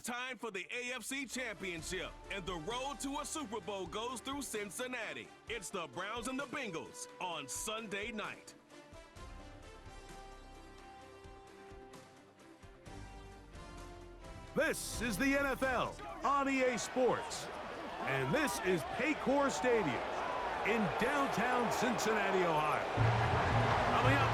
It's time for the AFC Championship, and the road to a Super Bowl goes through Cincinnati. It's the Browns and the Bengals on Sunday night. This is the NFL on EA Sports, and this is Paycor Stadium in downtown Cincinnati, Ohio. Coming up,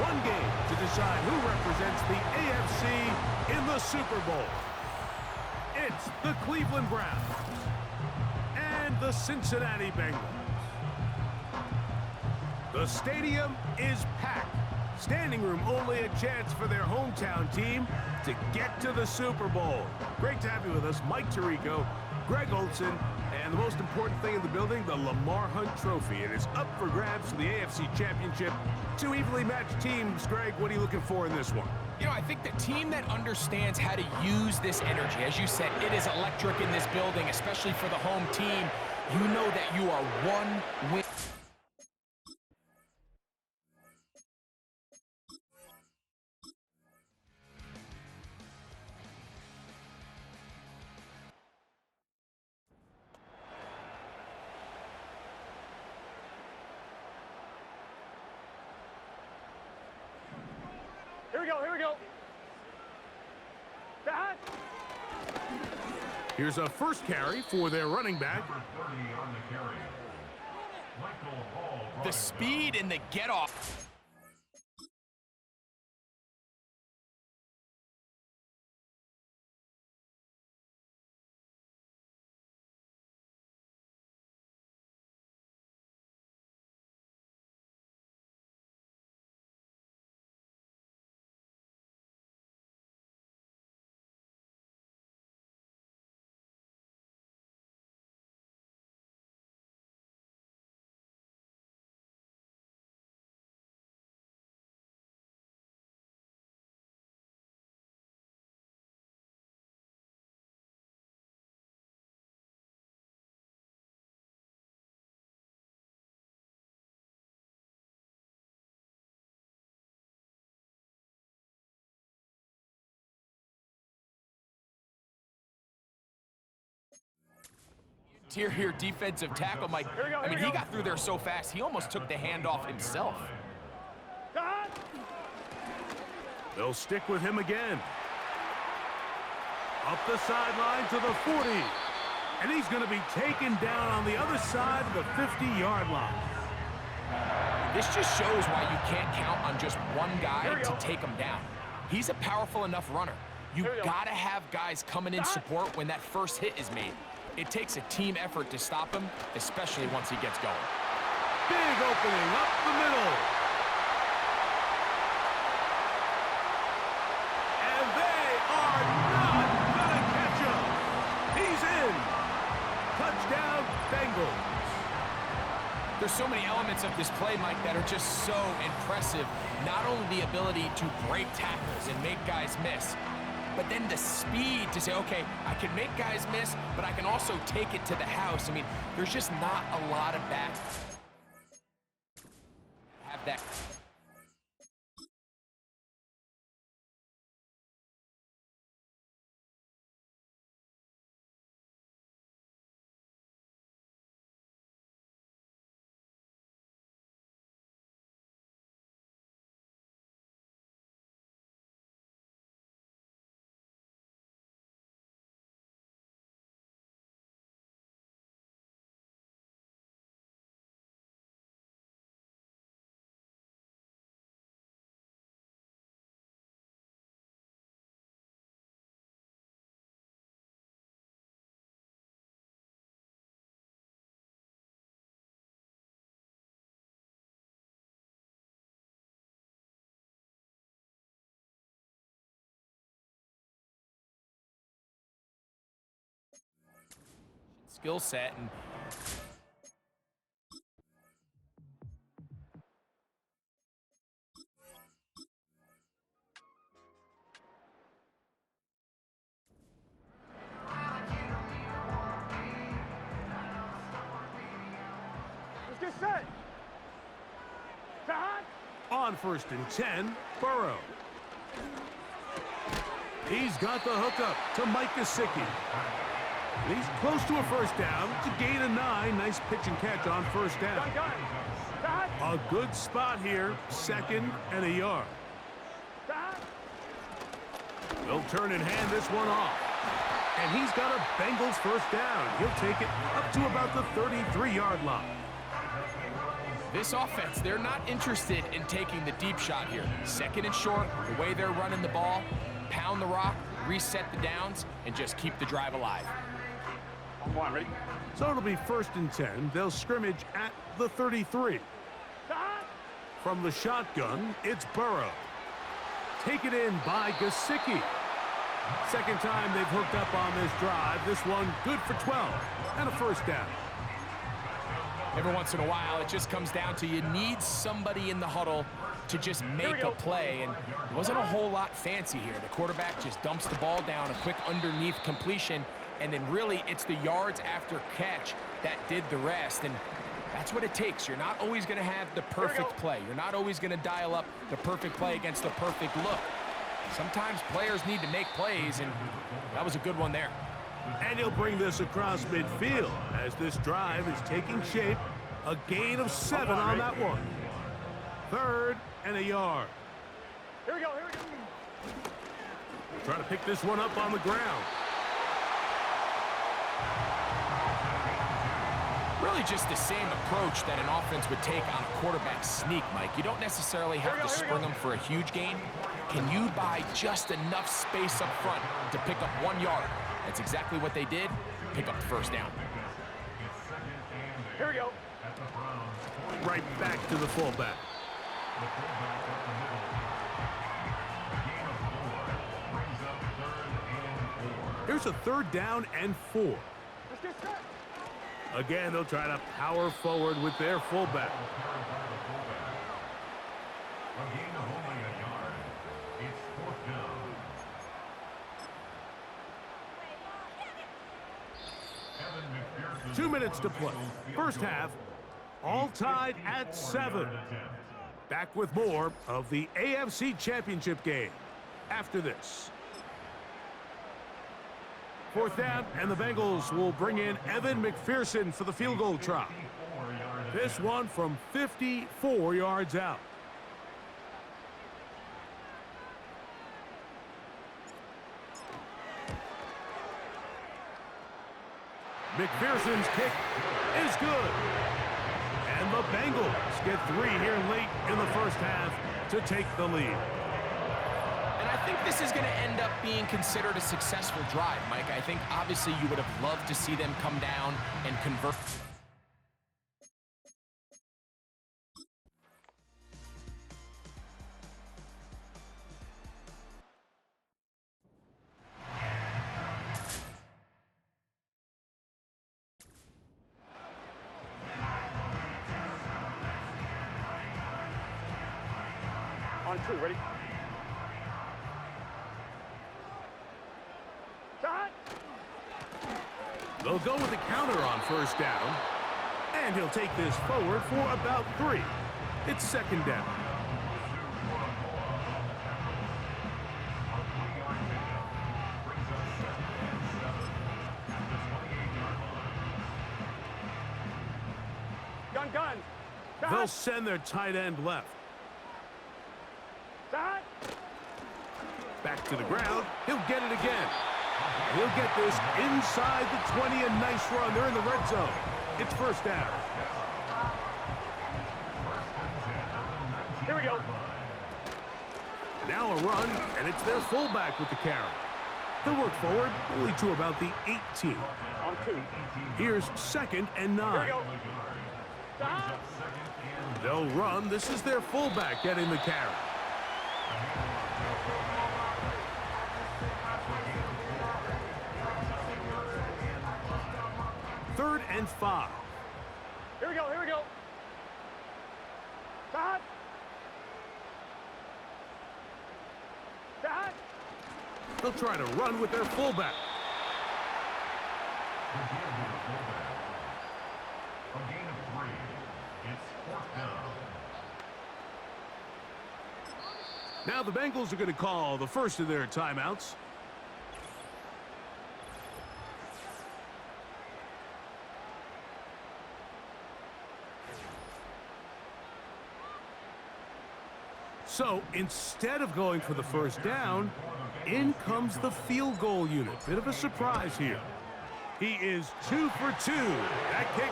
one game to decide who represents the AFC in the Super Bowl. It's the Cleveland Browns and the Cincinnati Bengals. The stadium is packed. Standing room only a chance for their hometown team to get to the Super Bowl. Great to have you with us, Mike Tirico, Greg Olson, and the most important thing in the building, the Lamar Hunt Trophy. It is up for grabs for the AFC Championship. Two evenly matched teams. Greg, what are you looking for in this one? You know, I think the team that understands how to use this energy, as you said, it is electric in this building, especially for the home team. You know that you are one win. Here we go. Back. Here's a first carry for their running back. The speed and the get-off. Here, defensive tackle, Mike. I mean, he got through there so fast, he almost took the handoff himself. They'll stick with him again. Up the sideline to the 40. And he's going to be taken down on the other side of the 50-yard line. This just shows why you can't count on just one guy to take him down. He's a powerful enough runner. You've got to have guys coming in support when that first hit is made. It takes a team effort to stop him, especially once he gets going. Big opening up the middle. And they are not going to catch him. He's in. Touchdown, Bengals. There's so many elements of this play, Mike, that are just so impressive. Not only the ability to break tackles and make guys miss, but then the speed to say, okay, I can make guys miss, but I can also take it to the house. I mean, there's just not a lot of backs have that. Skill set and Let's get set. On 1st and 10, Burrow. He's got the hookup to Mike Gesicki. He's close to a first down. It's a gain of 9. Nice pitch and catch on first down. A good spot here. 2nd and a yard. They'll turn and hand this one off. And he's got a Bengals first down. He'll take it up to about the 33-yard line. This offense, they're not interested in taking the deep shot here. 2nd and short, the way they're running the ball, pound the rock, reset the downs, and just keep the drive alive. Come on, ready? So it'll be 1st and 10. They'll scrimmage at the 33. From the shotgun, it's Burrow. Taken in by Gesicki. 2nd time they've hooked up on this drive. This one good for 12 and a first down. Every once in a while, it just comes down to you need somebody in the huddle to just make a play, and it wasn't a whole lot fancy here. The quarterback just dumps the ball down, a quick underneath completion, and then really it's the yards after catch that did the rest, and that's what it takes. You're not always going to have the perfect play. You're not always going to dial up the perfect play against the perfect look. Sometimes players need to make plays, and that was a good one there. And he'll bring this across midfield as this drive is taking shape. A gain of 7 on that one. 3rd and a yard. Here we go, here we go. Trying to pick this one up on the ground. Really just the same approach that an offense would take on a quarterback sneak, Mike. You don't necessarily have to spring them for a huge gain. Can you buy just enough space up front to pick up 1 yard? That's exactly what they did. Pick up the first down. Here we go. Right back to the fullback. Here's a 3rd down and 4. Let's get set. Again, they'll try to power forward with their fullback. It's 4th down. 2 minutes to play. First half, all tied at 7. Back with more of the AFC Championship game after this. 4th down, and the Bengals will bring in Evan McPherson for the field goal try. This one from 54 yards out. McPherson's kick is good. And the Bengals get 3 here late in the first half to take the lead. And I think this is going to end up being considered a successful drive, Mike. I think obviously you would have loved to see them come down and convert. On 2, ready? Shot! They'll go with the counter on first down. And he'll take this forward for about 3. It's 2nd down. Gun, gun! Shot! They'll send their tight end left. Shot! Back to the ground. He'll get it again. He'll get this inside the 20. A nice run. They're in the red zone. It's first down. Here we go. Now a run, and it's their fullback with the carry. They'll work forward only to about the 18. On 2. Here's 2nd and 9. Here we go. Shot! They'll run. This is their fullback getting the carry. Third and 5. Here we go, here we go. Shot! Shot! They'll try to run with their fullback. A gain of 3. It's 4th down. Now the Bengals are going to call the first of their timeouts. So instead of going for the first down, in comes the field goal unit. Bit of a surprise here. He is 2 for 2. That kick.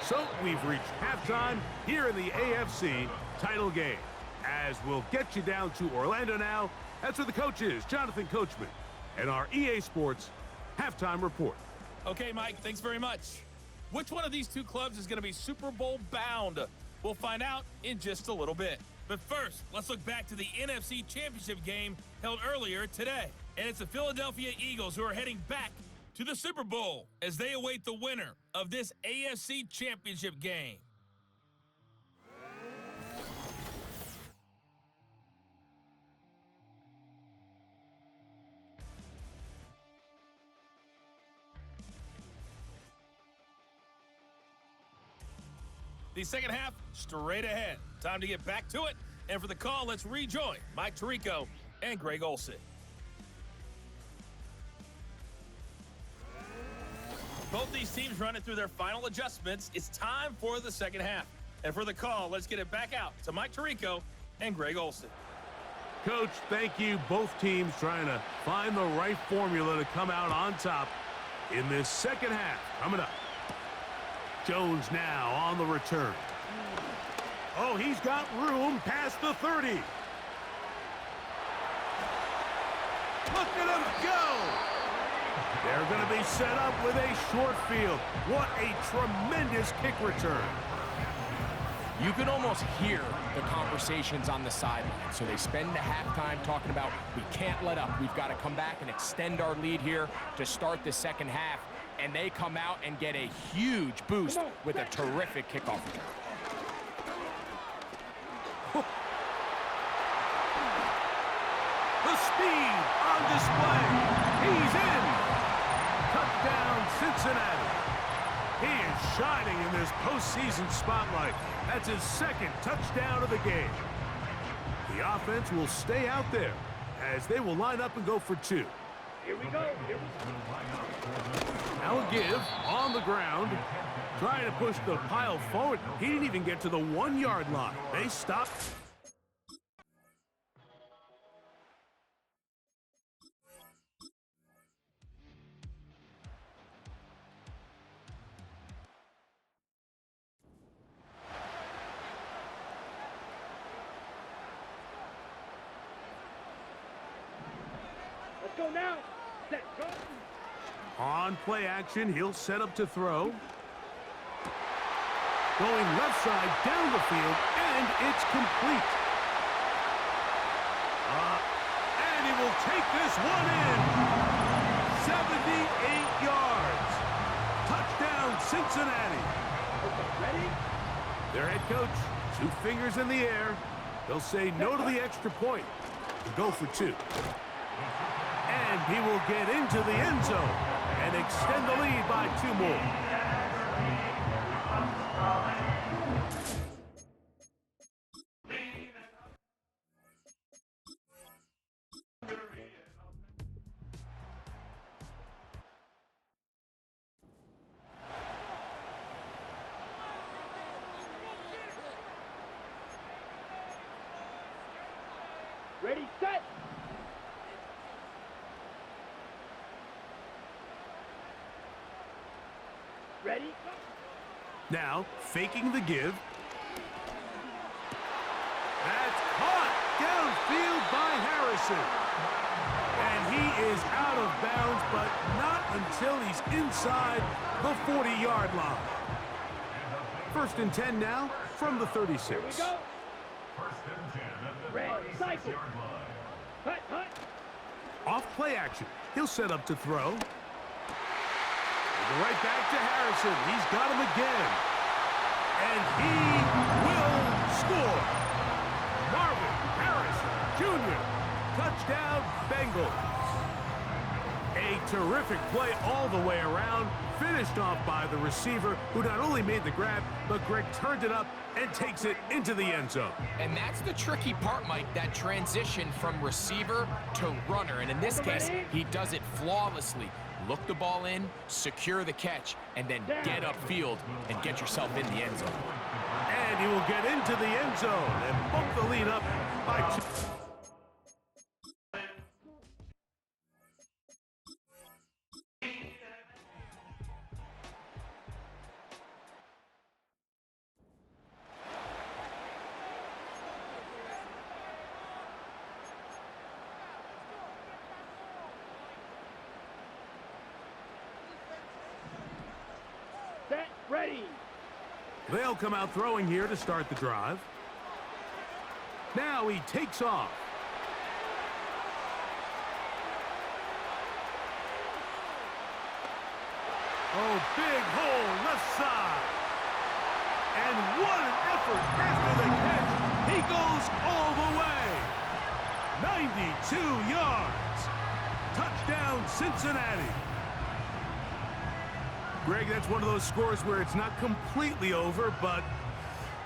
So we've reached halftime here in the AFC title game. As we'll get you down to Orlando now, that's where the coach is, Jonathan Coachman, and our EA Sports halftime report. Okay, Mike, thanks very much. Which one of these two clubs is going to be Super Bowl bound? We'll find out in just a little bit. But first, let's look back to the NFC Championship game held earlier today. And it's the Philadelphia Eagles who are heading back to the Super Bowl as they await the winner of this AFC Championship game. The second half, straight ahead. Time to get back to it. And for the call, let's rejoin Mike Tirico and Greg Olsen. Both these teams running through their final adjustments. It's time for the second half. And for the call, let's get it back out to Mike Tirico and Greg Olsen. Coach, thank you. Both teams trying to find the right formula to come out on top in this second half. Coming up. Jones now on the return. Oh, he's got room past the 30. Look at him go! They're going to be set up with a short field. What a tremendous kick return. You can almost hear the conversations on the sideline. So they spend the halftime talking about, we can't let up. We've got to come back and extend our lead here to start the second half. And they come out and get a huge boost with a terrific kickoff return. The speed on display. He's in. Touchdown, Cincinnati. He is shining in this postseason spotlight. That's his second touchdown of the game. The offense will stay out there as they will line up and go for two. Here we go. Here we go. Now a give on the ground. Trying to push the pile forward. He didn't even get to the 1 yard line. They stopped. Let's go now. Set, go. On play action, he'll set up to throw. Going left side down the field, and it's complete. And he will take this one in. 78 yards. Touchdown, Cincinnati. Okay, ready? Their head coach, 2 fingers in the air. They'll say no to the extra point to go for 2. And he will get into the end zone and extend the lead by 2 more. Ready, set. Ready, go. Now, faking the give. That's caught downfield by Harrison. And he is out of bounds, but not until he's inside the 40-yard line. 1st and 10 now from the 36. Here we go. Red, cycle. Hut, hut. Off play action. He'll set up to throw. Right back to Harrison. He's got him again. And he will score. Marvin Harrison Jr. Touchdown, Bengals. A terrific play all the way around, finished off by the receiver, who not only made the grab, but Greg turned it up and takes it into the end zone. And that's the tricky part, Mike, that transition from receiver to runner. And in this case, he does it flawlessly. Look the ball in, secure the catch, and then get upfield and get yourself in the end zone. And he will get into the end zone and bump the lead up by 2. Set, ready. They'll come out throwing here to start the drive. Now he takes off. Oh, big hole left side. And what an effort after the catch. He goes all the way. 92 yards. Touchdown, Cincinnati. Greg, that's one of those scores where it's not completely over, but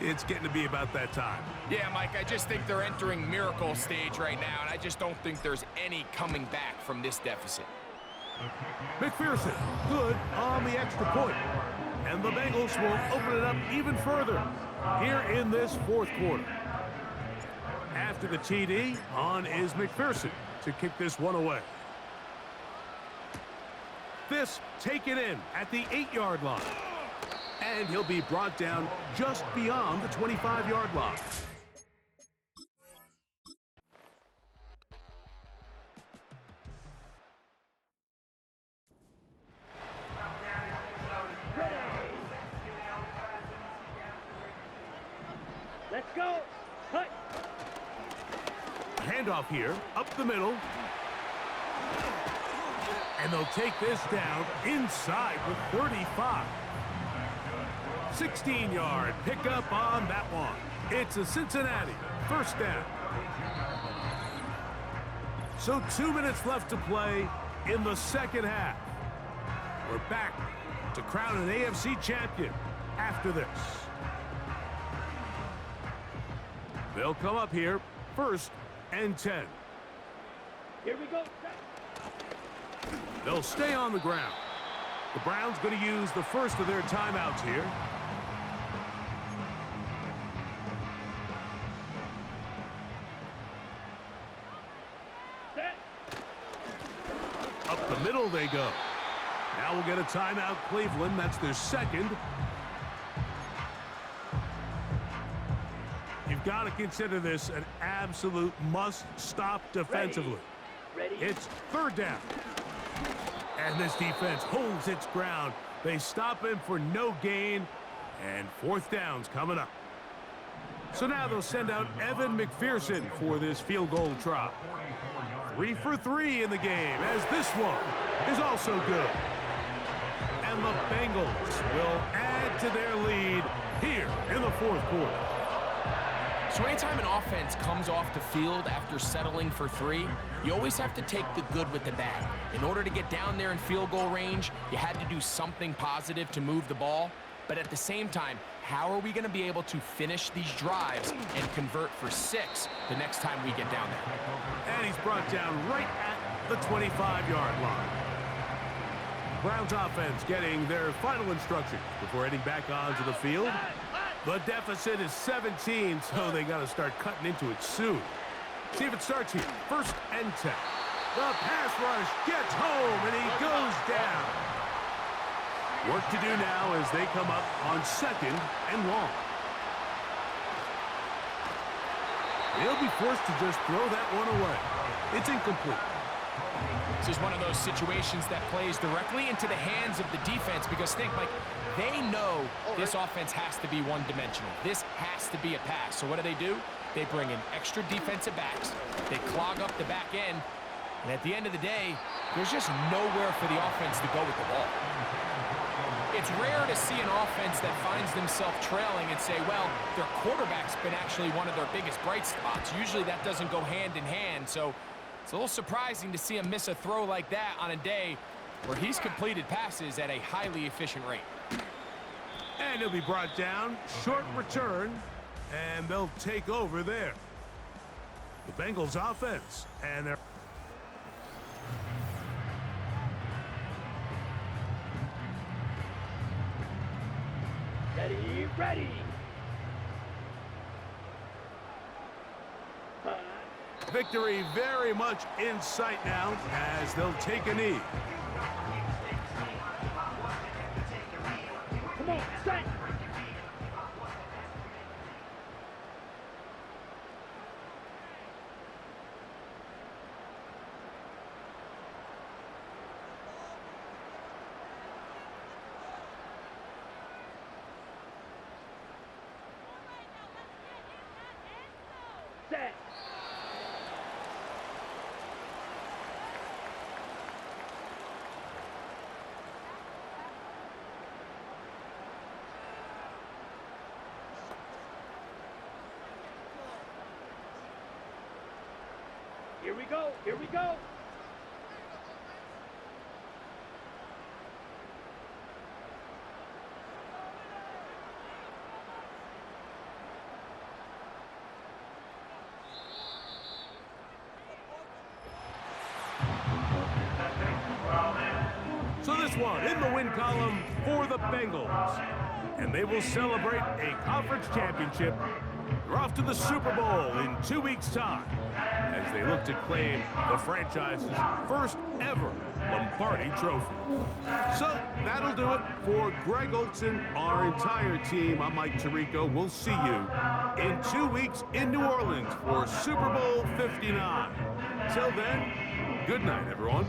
it's getting to be about that time. Yeah, Mike, I just think they're entering miracle stage right now, and I just don't think there's any coming back from this deficit. McPherson, good on the extra point. And the Bengals will open it up even further here in this fourth quarter. After the TD, on is McPherson to kick this one away. This taken in at the 8-yard line. And he'll be brought down just beyond the 25-yard line. Let's go. Cut. Handoff here, up the middle. And they'll take this down inside the 35. 16-yard pickup on that one. It's a Cincinnati first down. So 2 minutes left to play in the second half. We're back to crown an AFC champion after this. They'll come up here, 1st and 10. Here we go. They'll stay on the ground. The Browns going to use the first of their timeouts here. Set. Up the middle they go. Now we'll get a timeout, Cleveland. That's their second. You've got to consider this an absolute must-stop defensively. Ready. It's 3rd down. And this defense holds its ground. They stop him for no gain. And 4th down's coming up. So now they'll send out Evan McPherson for this field goal try. 3 for 3 in the game, as this one is also good. And the Bengals will add to their lead here in the 4th quarter. So anytime an offense comes off the field after settling for 3, you always have to take the good with the bad. In order to get down there in field goal range, you had to do something positive to move the ball. But at the same time, how are we going to be able to finish these drives and convert for 6 the next time we get down there? And he's brought down right at the 25-yard line. Browns offense getting their final instructions before heading back onto the field. The deficit is 17, so they got to start cutting into it soon. See if it starts here. 1st and 10. The pass rush gets home, and he goes down. Work to do now as they come up on 2nd and long. They'll be forced to just throw that one away. It's incomplete. This is one of those situations that plays directly into the hands of the defense because think, Mike, they know this offense has to be one-dimensional. This has to be a pass. So what do? They bring in extra defensive backs. They clog up the back end. And at the end of the day, there's just nowhere for the offense to go with the ball. It's rare to see an offense that finds themselves trailing and say, well, their quarterback's been actually one of their biggest bright spots. Usually that doesn't go hand in hand. So It's a little surprising to see him miss a throw like that on a day where he's completed passes at a highly efficient rate. And he'll be brought down, short return, and they'll take over there. The Bengals offense, and they're... Ready, ready. Victory very much in sight now as they'll take a knee. Come on, set. Set. Here we go, here we go. So this one in the win column for the Bengals. And they will celebrate a conference championship. They're off to the Super Bowl in 2 weeks' time as they look to claim the franchise's first ever Lombardi trophy. So that'll do it for Greg Olson, our entire team. I'm Mike Tirico. We'll see you in 2 weeks in New Orleans for Super Bowl 59. Till then, good night, everyone.